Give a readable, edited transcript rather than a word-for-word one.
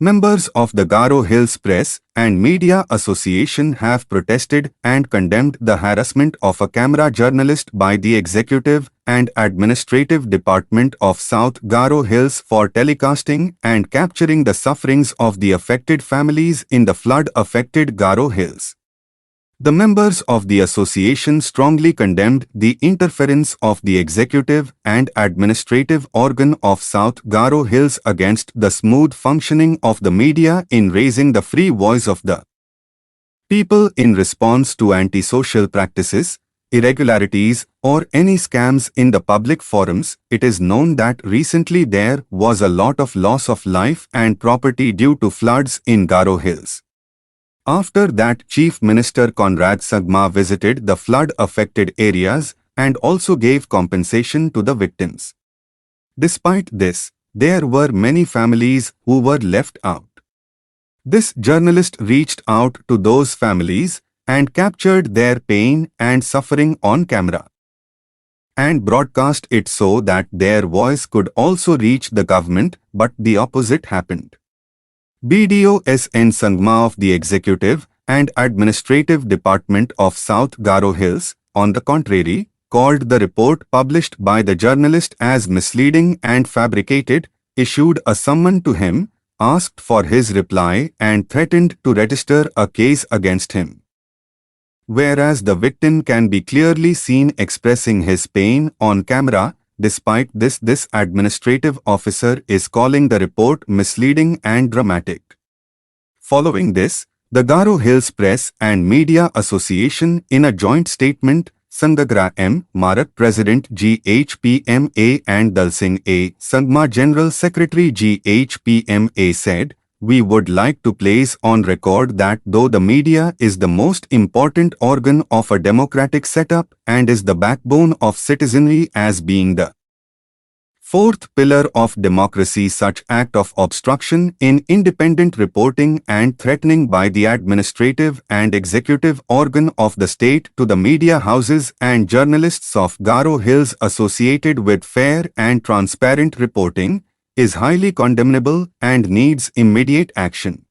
Members of the Garo Hills Press and Media Association have protested and condemned the harassment of a camera journalist by the Executive and Administrative Department of South Garo Hills for telecasting and capturing the sufferings of the affected families in the flood-affected Garo Hills. The members of the association strongly condemned the interference of the executive and administrative organ of South Garo Hills against the smooth functioning of the media in raising the free voice of the people in response to antisocial practices, irregularities, or any scams in the public forums. It is known that recently there was a lot of loss of life and property due to floods in Garo Hills. After that, Chief Minister Conrad Sangma visited the flood-affected areas and also gave compensation to the victims. Despite this, there were many families who were left out. This journalist reached out to those families and captured their pain and suffering on camera and broadcast it so that their voice could also reach the government, but the opposite happened. BDO S.N. Sangma of the Executive and Administrative Department of South Garo Hills, on the contrary, called the report published by the journalist as misleading and fabricated, issued a summon to him, asked for his reply and threatened to register a case against him. Whereas the victim can be clearly seen expressing his pain on camera, despite this administrative officer is calling the report misleading and dramatic. Following this, the Garo Hills Press and Media Association in a joint statement, Sangagra M. Marat President GHPMA and Dalsingh A. Sangma General Secretary GHPMA said, "We would like to place on record that though the media is the most important organ of a democratic setup and is the backbone of citizenry as being the fourth pillar of democracy, such act of obstruction in independent reporting and threatening by the administrative and executive organ of the state to the media houses and journalists of Garo Hills associated with fair and transparent reporting is highly condemnable and needs immediate action."